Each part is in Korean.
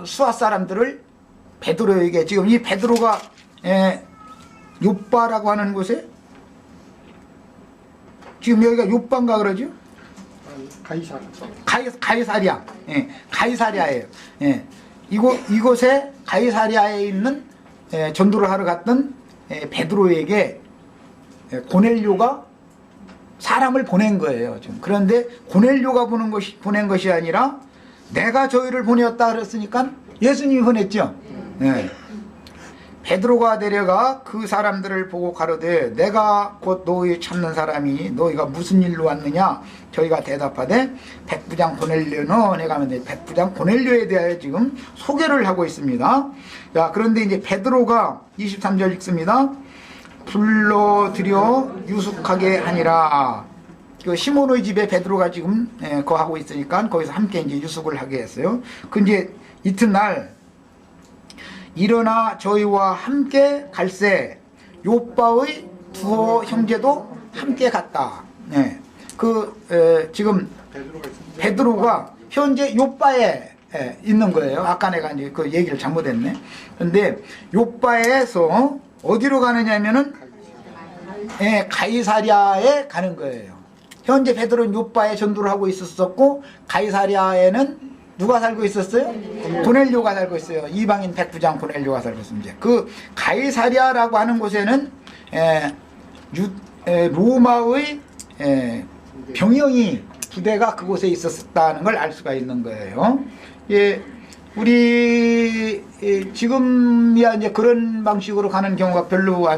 수아 사람들을 베드로에게, 지금 이 베드로가 욥바라고 하는 곳에, 지금 여기가 욥바인가 그러죠? 가이사랴. 예, 가이사랴예요. 예, 이곳에 가이사랴에 있는 전도를 하러 갔던 베드로에게 고넬료가 사람을 보낸 거예요. 지금. 그런데 고넬료가 보낸 것이 아니라 내가 저희를 보내었다 그랬으니까 예수님이 보냈죠. 예. 베드로가 내려가 그 사람들을 보고 가로되 내가 곧 너희 찾는 사람이 너희가 무슨 일로 왔느냐. 저희가 대답하되 백부장 고넬료는 내가 하면 백부장 고넬료에 대하여 지금 소개를 하고 있습니다. 자, 그런데 이제 베드로가 23절 읽습니다. 불러들여 유숙하게 하니라. 그 시몬의 집에 베드로가 지금 거하고 있으니까 거기서 함께 이제 유숙을 하게 했어요. 그 이제 이튿날 일어나 저희와 함께 갈새 욥바의 두어 형제도 함께 갔다. 네. 지금 베드로가 현재 욥바에 있는 거예요. 아까 내가 이제 그 얘기를 잘못했네. 근데 욥바에서 어디로 가느냐면은 가이사랴에 가는 거예요. 현재 베드로는 욥바에 전도를 하고 있었고 가이사랴에는 누가 살고 있었어요? 고넬료가 살고 있어요. 이방인 백부장 고넬료가 살고 있습니다. 그 가이사랴라고 하는 곳에는 로마의 병영이 부대가 그곳에 있었다는 걸 알 수가 있는 거예요. 예, 우리 지금이야 이제 그런 방식으로 가는 경우가 별로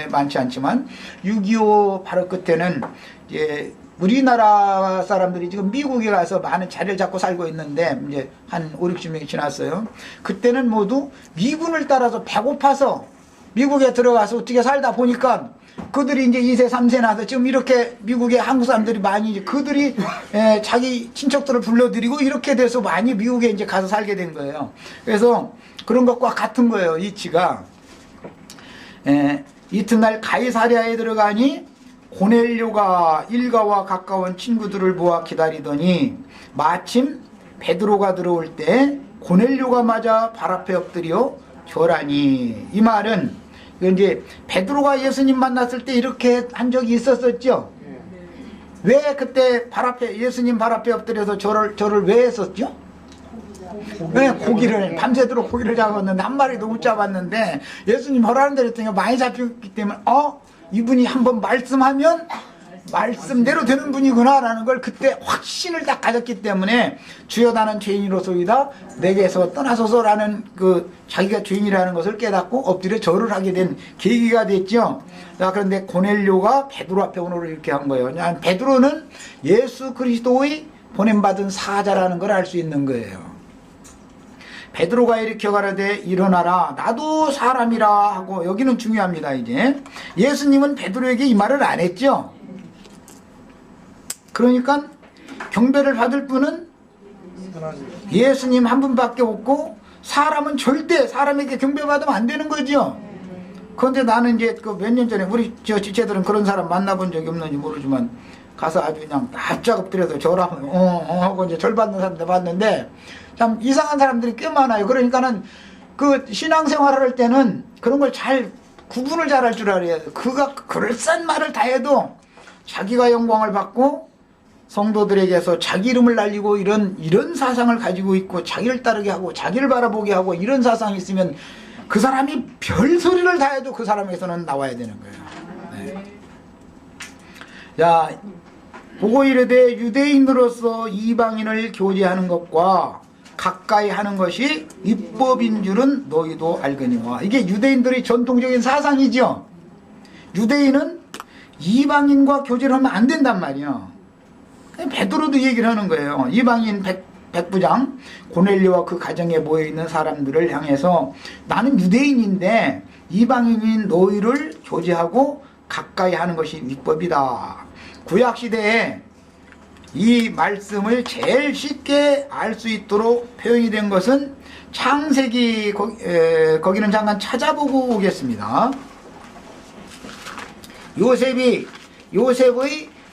많지 않지만 6.25 바로 끝에는 이제 우리나라 사람들이 지금 미국에 가서 많은 자리를 잡고 살고 있는데 이제 한 5, 60명이 지났어요. 그때는 모두 미군을 따라서 배고파서 미국에 들어가서 어떻게 살다 보니까 그들이 이제 2세, 3세 나서 지금 이렇게 미국에 한국 사람들이 많이 이제 그들이 자기 친척들을 불러들이고 이렇게 돼서 많이 미국에 이제 가서 살게 된 거예요. 그래서 그런 것과 같은 거예요. 이치가. 이튿날 가이사랴에 들어가니 고넬료가 일가와 가까운 친구들을 모아 기다리더니 마침 베드로가 들어올 때 고넬료가 맞아 발 앞에 엎드려 절하니. 이 말은 이제 베드로가 예수님 만났을 때 이렇게 한 적이 있었었죠. 왜 그때 예수님 발 앞에 엎드려서 절을 왜 했었죠? 왜 고기를 밤새도록 고기를 잡았는데 한 마리도 못 잡았는데 예수님 허라는 대로 했더니 많이 잡혔기 때문에 이분이 한번 말씀하면 말씀대로 되는 분이구나 라는 걸 그때 확신을 딱 가졌기 때문에 주여 나는 죄인으로소이다 내게서 떠나소서라는 자기가 죄인이라는 것을 깨닫고 엎드려 절을 하게 된 계기가 됐죠. 자, 그런데 고넬료가 베드로 앞에 오늘 이렇게 한 거예요. 베드로는 예수 그리스도의 보냄받은 사자라는 걸 알 수 있는 거예요. 베드로가 일으켜 가라되 일어나라 나도 사람이라 하고. 여기는 중요합니다. 이제 예수님은 베드로에게 이 말을 안 했죠. 그러니까 경배를 받을 분은 예수님 한 분밖에 없고 사람은 절대 사람에게 경배받으면 안 되는 거죠. 그런데 나는 이제 몇 년 전에 우리 지체들은 그런 사람 만나본 적이 없는지 모르지만 가서 아주 그냥 납작 엎드려서 절하면 하고 이제 절 받는 사람들 봤는데 참 이상한 사람들이 꽤 많아요. 그러니까는 그 신앙생활을 할 때는 그런 걸 잘 구분을 잘 할 줄 알아야 돼요. 그가 그럴싸한 말을 다 해도 자기가 영광을 받고 성도들에게서 자기 이름을 날리고 이런 사상을 가지고 있고 자기를 따르게 하고 자기를 바라보게 하고 이런 사상이 있으면 그 사람이 별소리를 다 해도 그 사람에게서는 나와야 되는 거예요. 네. 자, 보고 이르되 유대인으로서 이방인을 교제하는 것과 가까이 하는 것이 율법인 줄은 너희도 알거니와. 이게 유대인들의 전통적인 사상이죠. 유대인은 이방인과 교제를 하면 안 된단 말이에요. 베드로도 얘기를 하는 거예요. 이방인 백부장 고넬료와 그 가정에 모여있는 사람들을 향해서 나는 유대인인데 이방인인 너희를 교제하고 가까이 하는 것이 율법이다. 구약시대에 이 말씀을 제일 쉽게 알 수 있도록 표현이 된 것은 창세기, 거기는 잠깐 찾아보고 오겠습니다. 요셉의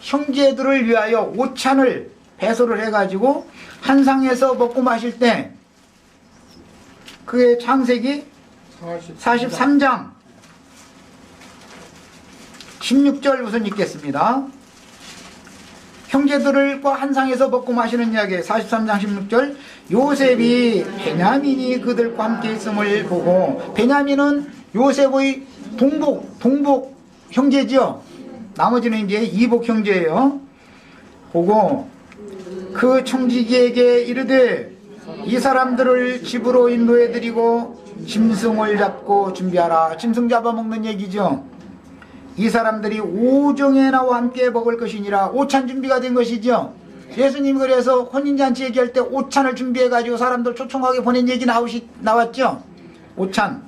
형제들을 위하여 오찬을 배설을 해가지고 한상에서 먹고 마실 때 그의 창세기 43장 16절 우선 읽겠습니다. 형제들과 한 상에서 먹고 마시는 이야기 43장 16절 요셉이 베냐민이 그들과 함께 있음을 보고 베냐민은 요셉의 동복 형제죠. 나머지는 이제 이복 형제예요. 보고 그 청지기에게 이르되 이 사람들을 집으로 인도해드리고 짐승을 잡고 준비하라. 짐승 잡아먹는 얘기죠. 이 사람들이 오정에 나와 함께 먹을 것이니라. 오찬 준비가 된 것이죠. 예수님이 그래서 혼인잔치 얘기할 때 오찬을 준비해가지고 사람들 초청하게 보낸 얘기 나왔죠. 오찬.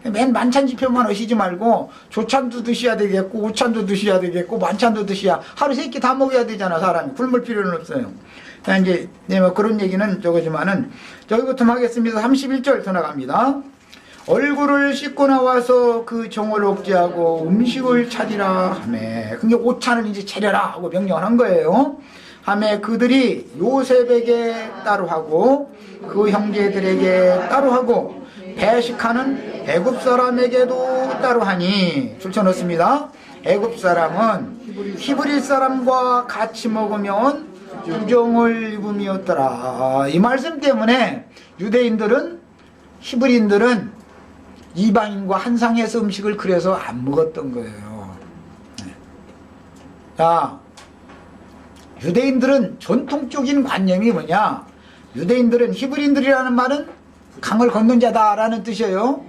맨 만찬 지표만 오시지 말고 조찬도 드셔야 되겠고 오찬도 드셔야 되겠고 만찬도 드셔야 하루 세 끼 다 먹어야 되잖아. 사람이 굶을 필요는 없어요. 이제 뭐 그런 얘기는 저거지만은 저기부터 하겠습니다. 31절 더 나갑니다. 얼굴을 씻고 나와서 그 정을 억제하고 음식을 차리라 하매, 그게 오찬을 이제 차려라 하고 명령을 한 거예요. 하매 그들이 요셉에게 따로 하고 그 형제들에게 따로 하고 배식하는 애굽 사람에게도 따로 하니. 줄쳐넣습니다. 애굽 사람은 히브리 사람과 같이 먹으면 부정을 입음이었더라. 이 말씀 때문에 유대인들은, 히브리인들은 이방인과 한 상에서 음식을 그래서 안 먹었던 거예요. 자, 유대인들은 전통적인 관념이 뭐냐? 유대인들은 히브리인들이라는 말은 강을 건넌 자다라는 뜻이에요.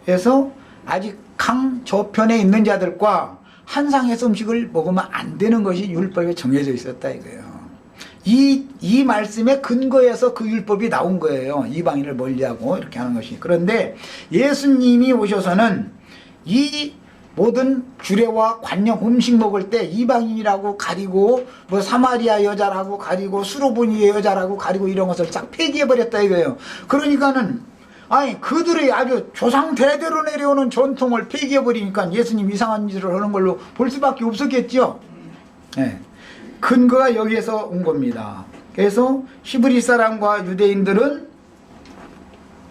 그래서 아직 강 저편에 있는 자들과 한 상에서 음식을 먹으면 안 되는 것이 율법에 정해져 있었다 이거예요. 이 말씀의 근거에서 그 율법이 나온 거예요. 이방인을 멀리하고 이렇게 하는 것이. 그런데 예수님이 오셔서는 이 모든 규례와 관념, 음식 먹을 때 이방인이라고 가리고 뭐 사마리아 여자라고 가리고 수로보니의 여자라고 가리고 이런 것을 싹 폐기해버렸다 이거예요. 그러니까는 아니 그들의 아주 조상 대대로 내려오는 전통을 폐기해버리니까 예수님 이상한 짓을 하는 걸로 볼 수밖에 없었겠죠. 네. 근거가 여기에서 온 겁니다. 그래서 히브리 사람과 유대인들은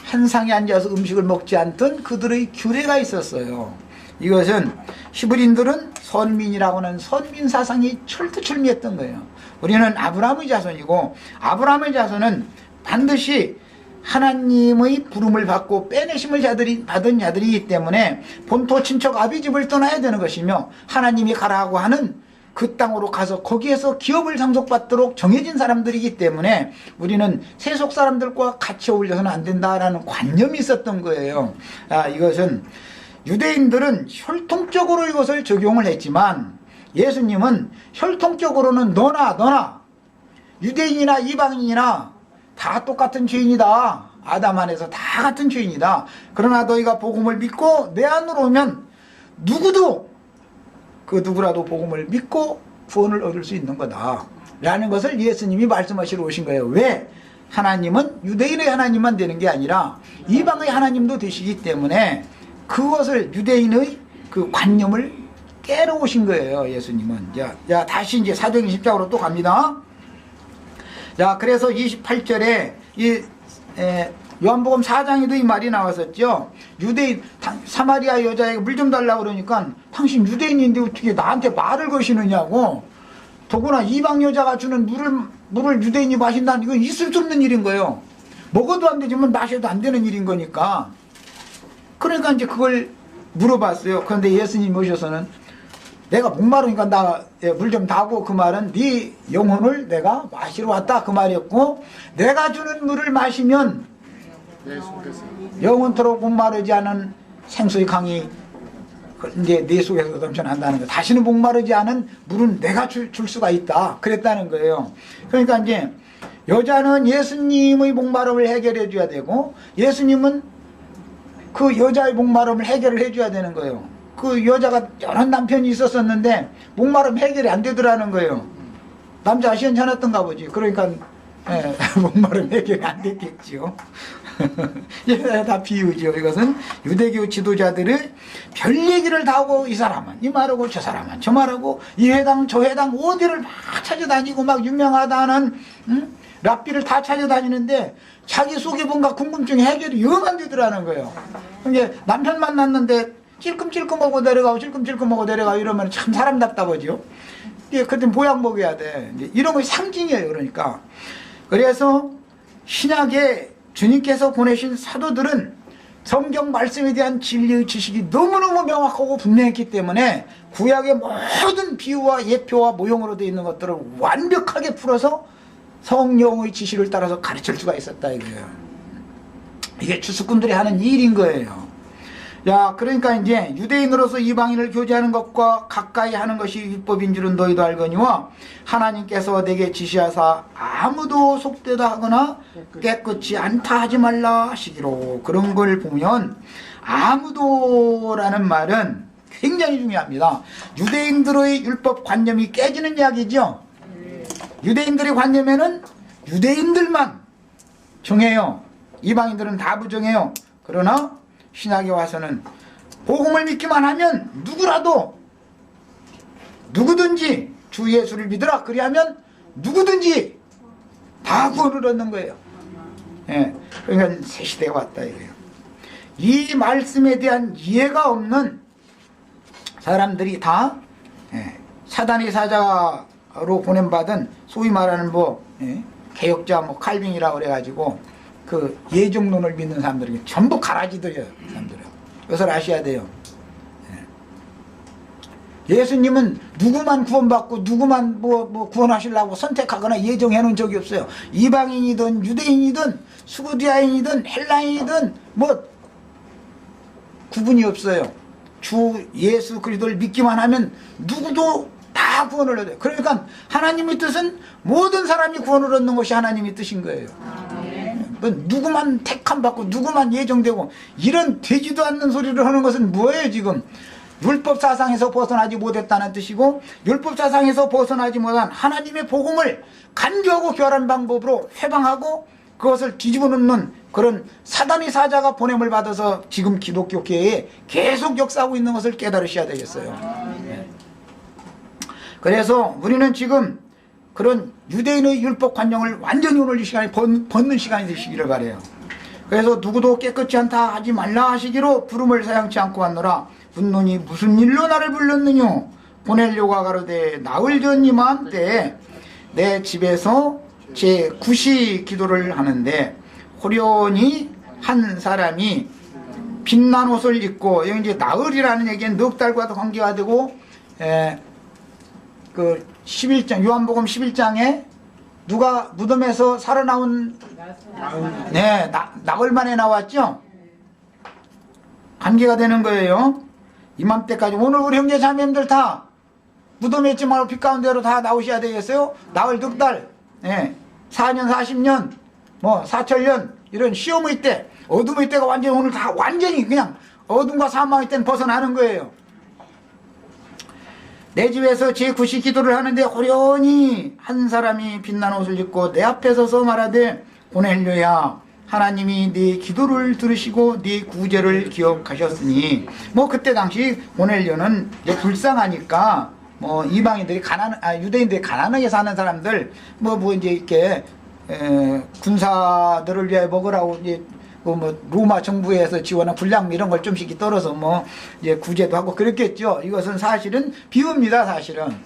한 상에 앉아서 음식을 먹지 않던 그들의 규례가 있었어요. 이것은 히브리인들은 선민이라고 하는 선민 사상이 철두철미했던 거예요. 우리는 아브라함의 자손이고 아브라함의 자손은 반드시 하나님의 부름을 받고 빼내심을 받은 자들이기 때문에 본토 친척 아비집을 떠나야 되는 것이며 하나님이 가라고 하는 그 땅으로 가서 거기에서 기업을 상속받도록 정해진 사람들이기 때문에 우리는 세속 사람들과 같이 어울려서는 안 된다라는 관념이 있었던 거예요. 이것은 유대인들은 혈통적으로 이것을 적용을 했지만 예수님은 혈통적으로는 너나 유대인이나 이방인이나 다 똑같은 죄인이다. 아담 안에서 다 같은 죄인이다. 그러나 너희가 복음을 믿고 내 안으로 오면 누구도 그 누구라도 복음을 믿고 구원을 얻을 수 있는 거다 라는 것을 예수님이 말씀하시러 오신 거예요. 왜? 하나님은 유대인의 하나님만 되는 게 아니라 이방의 하나님도 되시기 때문에 그것을 유대인의 그 관념을 깨러 오신 거예요. 예수님은. 자, 다시 이제 사도행전 10장으로 또 갑니다. 자, 그래서 28절에 요한복음 4장에도 이 말이 나왔었죠. 유대인, 사마리아 여자에게 물 좀 달라고 그러니까 당신 유대인인데 어떻게 나한테 말을 거시느냐고. 더구나 이방 여자가 주는 물을 유대인이 마신다는 이건 있을 수 없는 일인 거예요. 먹어도 안 되지만 마셔도 안 되는 일인 거니까. 그러니까 이제 그걸 물어봤어요. 그런데 예수님이 오셔서는 내가 목마르니까 나 물 좀 다고, 그 말은 네 영혼을 내가 마시러 왔다 그 말이었고, 내가 주는 물을 마시면 영원토록 목마르지 않은 생수의 강이 이제 내 속에서 넘쳐난다는 거. 다시는 목마르지 않은 물은 내가 줄 수가 있다 그랬다는 거예요. 그러니까 이제 여자는 예수님의 목마름을 해결해 줘야 되고 예수님은 그 여자의 목마름을 해결을 해줘야 되는 거예요. 그 여자가 여러 남편이 있었었는데 목마름 해결이 안 되더라는 거예요. 남자 시원찮았던가 보지. 그러니까 목마름 해결이 안 됐겠죠. 다 비유죠. 이것은 유대교 지도자들의 별 얘기를 다 하고 이 사람은 이 말하고 저 사람은 저 말하고 이 회당 저 회당 어디를 막 찾아다니고 막 유명하다는 랍비를 다 찾아다니는데 자기 속에 뭔가 궁금증이 해결이 영 안 되더라는 거예요. 이제 남편 만났는데 찔끔찔끔하고 내려가고 찔끔찔끔하고 내려가고 이러면 참 사람 답답하죠. 그때 보약 먹여야 돼. 이런 것이 상징이에요. 그러니까. 그래서 신약에 주님께서 보내신 사도들은 성경 말씀에 대한 진리의 지식이 너무너무 명확하고 분명했기 때문에 구약의 모든 비유와 예표와 모형으로 되어 있는 것들을 완벽하게 풀어서 성령의 지시를 따라서 가르칠 수가 있었다 이거예요. 이게 주수꾼들이 하는 일인 거예요. 야, 그러니까 이제 유대인으로서 이방인을 교제하는 것과 가까이 하는 것이 율법인 줄은 너희도 알거니와 하나님께서 내게 지시하사 아무도 속되다 하거나 깨끗이 않다 하지 말라 하시기로. 그런 걸 보면 아무도라는 말은 굉장히 중요합니다. 유대인들의 율법 관념이 깨지는 이야기죠. 유대인들의 관념에는 유대인들만 정해요. 이방인들은 다 부정해요. 그러나 신약에 와서는 복음을 믿기만 하면 누구든지 주 예수를 믿으라 그리하면 누구든지 다 구원을 얻는 거예요. 예, 그러니까 새 시대가 왔다 이거예요. 이 말씀에 대한 이해가 없는 사람들이 다 사단의 사자로 보냄받은 소위 말하는 개혁자 칼빈이라고 그래가지고 그 예정론을 믿는 사람들이 전부 가라지들이에요. 사람들은. 이것을 아셔야 돼요. 예수님은 누구만 구원받고 누구만 구원하시려고 선택하거나 예정해 놓은 적이 없어요. 이방인이든 유대인이든 수구디아인이든 헬라인이든 구분이 없어요. 주 예수 그리스도를 믿기만 하면 누구도 다 구원을 얻어요. 그러니까 하나님의 뜻은 모든 사람이 구원을 얻는 것이 하나님의 뜻인 거예요. 누구만 택함 받고 누구만 예정되고 이런 되지도 않는 소리를 하는 것은 뭐예요 지금? 율법 사상에서 벗어나지 못했다는 뜻이고 율법 사상에서 벗어나지 못한 하나님의 복음을 간교하고 교활한 방법으로 회방하고 그것을 뒤집어 놓는 그런 사단의 사자가 보냄을 받아서 지금 기독교계에 계속 역사하고 있는 것을 깨달으셔야 되겠어요. 그래서 우리는 지금 그런 유대인의 율법 관념을 완전히 오늘 이 시간에 벗는 시간이 되시기를 바라요. 그래서 누구도 깨끗지 않다 하지 말라 하시기로 부름을 사양치 않고 왔노라. 분노니 무슨 일로 나를 불렀느냐? 보내려고 가로되 나흘 전 이맘때 내 집에서 제 9시 기도를 하는데 호련히 한 사람이 빛난 옷을 입고, 여기 이제 나흘이라는 얘기는 넉 달과도 관계가 되고, 그 11장, 요한복음 11장에 누가 무덤에서 살아나온, 나흘 만에 나왔죠? 관계가 되는 거예요. 이맘때까지. 오늘 우리 형제 자매님들 다 무덤에 있지 말고 빛 가운데로 다 나오셔야 되겠어요? 나흘 넉 달, 4년, 40년, 4천년, 이런 시험의 때, 어둠의 때가 완전히 오늘 다 완전히 그냥 어둠과 사망의 때는 벗어나는 거예요. 내 집에서 제 9시 기도를 하는데 호련히 한 사람이 빛난 옷을 입고 내 앞에 서서 말하되 고넬료야, 하나님이 네 기도를 들으시고 네 구제를 기억하셨으니, 그때 당시 고넬료는 이제 불쌍하니까 이방인들이 유대인들이 가난하게 사는 사람들 이제 이렇게 군사들을 위해 먹으라고 이제 로마 정부에서 지원한 분량 이런 걸 좀씩 떨어서 이제 구제도 하고 그랬겠죠. 이것은 사실은 비유입니다. 사실은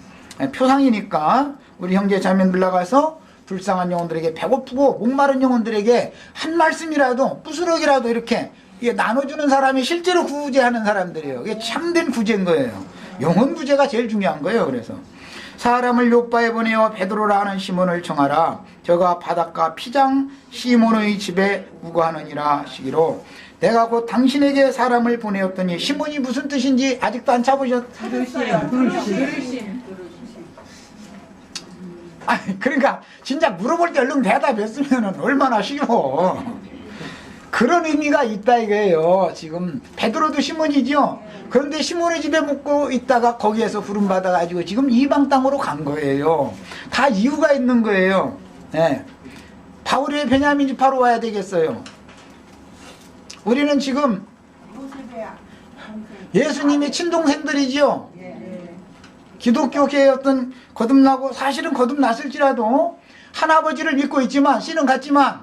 표상이니까 우리 형제 자매들 나가서 불쌍한 영혼들에게, 배고프고 목마른 영혼들에게 한 말씀이라도 부스럭이라도 이렇게 나눠주는 사람이 실제로 구제하는 사람들이에요. 이게 참된 구제인 거예요. 영혼 구제가 제일 중요한 거예요. 그래서 사람을 요바에 보내어 베드로라 하는 시몬을 청하라. 저가 바닷가 피장 시몬의 집에 우거하느니라 하시기로, 내가 곧 당신에게 사람을 보내었더니, 시몬이 무슨 뜻인지 아직도 안 찾으셨어요? 그러니까 진짜 물어볼 때 얼른 대답했으면 얼마나 쉬워. 그런 의미가 있다 이거예요. 지금 베드로도 시몬이죠. 그런데 시몬의 집에 묵고 있다가 거기에서 부름받아 가지고 지금 이방 땅으로 간 거예요. 다 이유가 있는 거예요. 바울이 왜 베냐민 지파로 와야 되겠어요? 우리는 지금 예수님의 친동생들이지요. 기독교계의 어떤 거듭나고, 사실은 거듭났을지라도 할아버지를 믿고 있지만 씨는 같지만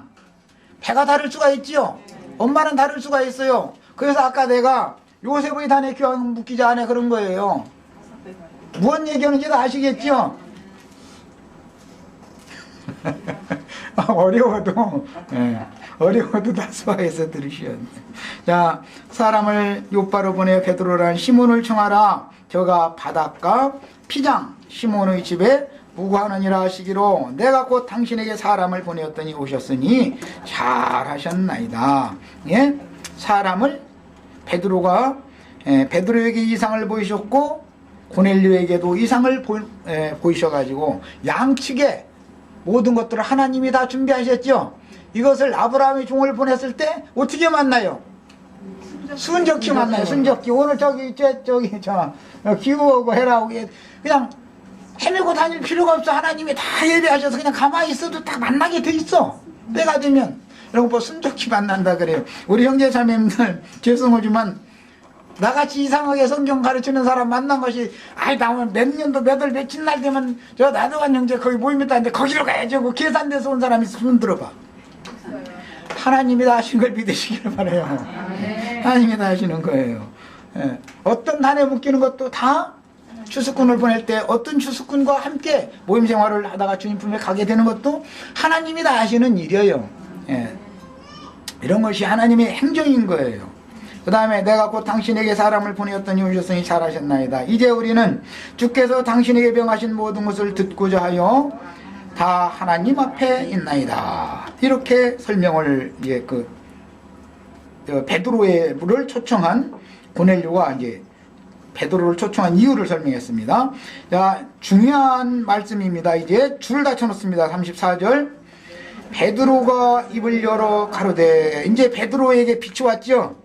배가 다를 수가 있지요. 엄마는 다를 수가 있어요. 그래서 아까 내가 요셉의 단에 귀한 묻기자 안에 그런 거예요. 무슨 얘기하는지도 아시겠죠? 어려워도 어려워도 다 소화해서 들으셔야 돼요. 자, 사람을 요바로 보내 베드로라는 시몬을 청하라. 저가 바닷가 피장 시몬의 집에 무구하느니라 하시기로 내가 곧 당신에게 사람을 보내었더니 오셨으니 잘하셨나이다. 예? 사람을 베드로가 베드로에게 이상을 보이셨고 고넬료에게도 이상을 보이셔가지고 양측에 모든 것들을 하나님이 다 준비하셨죠. 이것을 아브라함의 종을 보냈을 때 어떻게 만나요? 순적히 만나요. 순적히. 오늘 저기 기우고 해라고 그냥 헤매고 다닐 필요가 없어. 하나님이 다 예배하셔서 그냥 가만히 있어도 다 만나게 돼 있어. 때가 되면. 이런 거 순적히 만난다 그래요. 우리 형제 자매님들 죄송하지만 나같이 이상하게 성경 가르치는 사람 만난 것이 나 오늘 몇 년도 며칠 날 되면 저 나도간 형제 거기 모임했다는데 거기로 가야지 하고 계산돼서 온 사람이 손 들어봐. 하나님이 다 하신 걸 믿으시기를 바라요. 하나님이 다 하시는 거예요. 예. 어떤 단에 묶이는 것도 다 추수꾼을 보낼 때 어떤 추수꾼과 함께 모임 생활을 하다가 주님 품에 가게 되는 것도 하나님이 다 하시는 일이에요. 예. 이런 것이 하나님의 행정인 거예요. 그 다음에 내가 곧 당신에게 사람을 보내었더니 오셨으니 잘하셨나이다. 이제 우리는 주께서 당신에게 명하신 모든 것을 듣고자 하여 다 하나님 앞에 있나이다. 이렇게 설명을 베드로를 초청한 고넬료가 이제 베드로를 초청한 이유를 설명했습니다. 자, 중요한 말씀입니다. 이제 줄 다 쳐놓습니다. 34절. 베드로가 입을 열어 가로되, 이제 베드로에게 빛이 왔죠.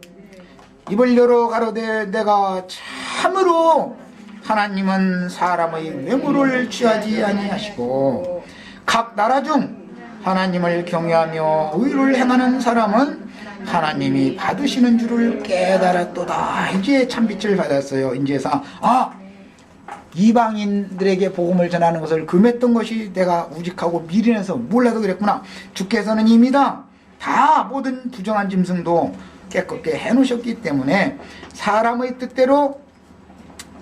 입을 열어 가로되 내가 참으로 하나님은 사람의 외모를 취하지 아니하시고 각 나라 중 하나님을 경외하며 의를 행하는 사람은 하나님이 받으시는 줄을 깨달았도다. 이제 참빛을 받았어요. 이제서 이방인들에게 복음을 전하는 것을 금했던 것이 내가 우직하고 미련해서 몰라도 그랬구나. 주께서는 이미 다 모든 부정한 짐승도 깨끗게 해놓으셨기 때문에 사람의 뜻대로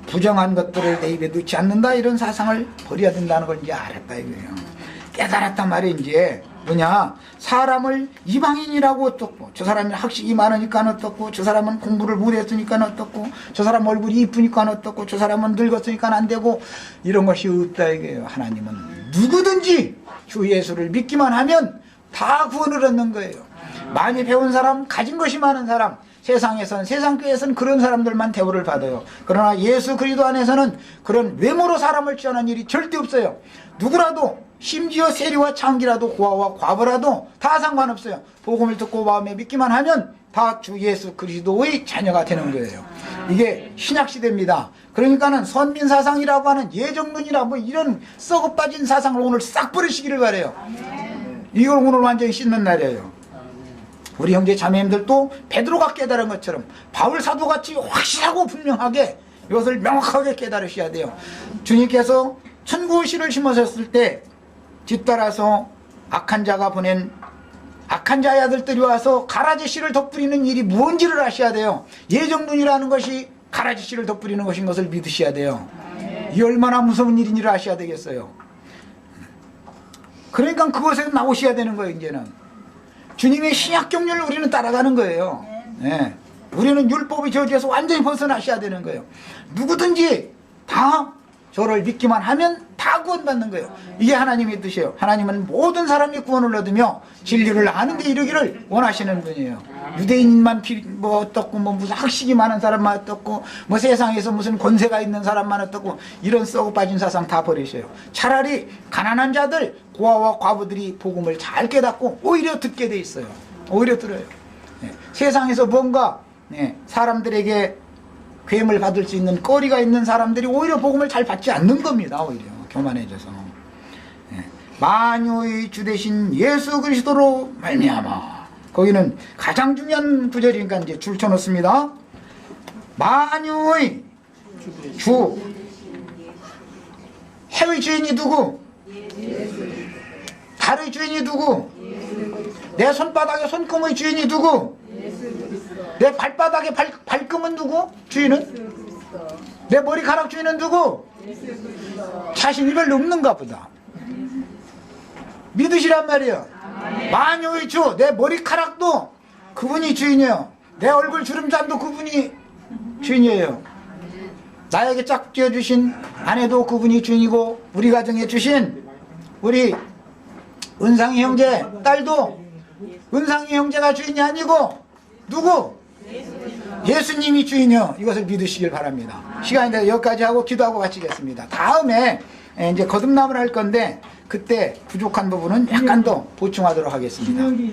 부정한 것들을 내 입에 넣지 않는다. 이런 사상을 버려야 된다는 걸 이제 알았다 이거예요. 깨달았단 말이 이제 뭐냐, 사람을 이방인이라고 어떻고, 저 사람이 학식이 많으니까 어떻고, 저 사람은 공부를 못했으니까 어떻고, 저 사람 얼굴이 이쁘니까 어떻고, 저 사람은 늙었으니까 안 되고, 이런 것이 없다 이거예요. 하나님은 누구든지 주 예수를 믿기만 하면 다 구원을 얻는 거예요. 많이 배운 사람, 가진 것이 많은 사람, 세상 교회에서는 그런 사람들만 대우를 받아요. 그러나 예수 그리스도 안에서는 그런 외모로 사람을 취하는 일이 절대 없어요. 누구라도, 심지어 세리와 창기라도 고아와 과부라도 다 상관없어요. 복음을 듣고 마음에 믿기만 하면 다 주 예수 그리스도의 자녀가 되는 거예요. 이게 신약시대입니다. 그러니까는 선민사상이라고 하는 예정론이라 뭐 이런 썩어 빠진 사상을 오늘 싹 버리시기를 바래요. 이걸 오늘 완전히 씻는 날이에요. 우리 형제 자매님들도 베드로가 깨달은 것처럼 바울 사도같이 확실하고 분명하게 이것을 명확하게 깨달으셔야 돼요. 주님께서 천국의 씨를 심으셨을 때 뒤따라서 악한 자가 보낸 악한 자의 아들들이 와서 가라지 씨를 덧뿌리는 일이 무언지를 아셔야 돼요. 예정론이라는 것이 가라지 씨를 덧뿌리는 것인 것을 믿으셔야 돼요. 이 얼마나 무서운 일인지를 아셔야 되겠어요. 그러니까 그것에서 나오셔야 되는 거예요. 이제는 주님의 신약 경륜을 우리는 따라가는 거예요. 네. 우리는 율법의 저주에서 완전히 벗어나셔야 되는 거예요. 누구든지 다 저를 믿기만 하면 다 구원받는 거예요. 이게 하나님의 뜻이에요. 하나님은 모든 사람이 구원을 얻으며 진리를 아는 데 이르기를 원하시는 분이에요. 유대인만 어떻고 무슨 학식이 많은 사람만 어떻고 세상에서 무슨 권세가 있는 사람만 어떻고 이런 썩어 빠진 사상 다 버리셔요. 차라리 가난한 자들, 고아와 과부들이 복음을 잘 깨닫고 오히려 듣게 돼 있어요. 오히려 들어요. 네. 세상에서 뭔가 사람들에게 괴임을 받을 수 있는 거리가 있는 사람들이 오히려 복음을 잘 받지 않는 겁니다. 오히려 교만해져서. 만유의 주 되신 예수 그리스도로 말미암아. 거기는 가장 중요한 구절이니까 이제 줄 쳐놓습니다. 만유의 주. 해의 주인이 누구? 발의 주인이 누구? 내 손바닥에 손금의 주인이 누구? 내 발바닥에 발금은 누구? 주인은? 내 머리카락 주인은 누구? 자신이 별로 없는가 보다. 믿으시란 말이에요. 만유의 주, 내 머리카락도 그분이 주인이에요. 내 얼굴 주름잔도 그분이 주인이에요. 나에게 짝 띄워주신 아내도 그분이 주인이고, 우리 가정에 주신 우리 은상이 형제 딸도 은상이 형제가 주인이 아니고 누구? 예수님이 주인이요. 이것을 믿으시길 바랍니다. 시간이 돼서 여기까지 하고 기도하고 마치겠습니다. 다음에 이제 거듭남을 할 건데 그때 부족한 부분은 약간 더 보충하도록 하겠습니다.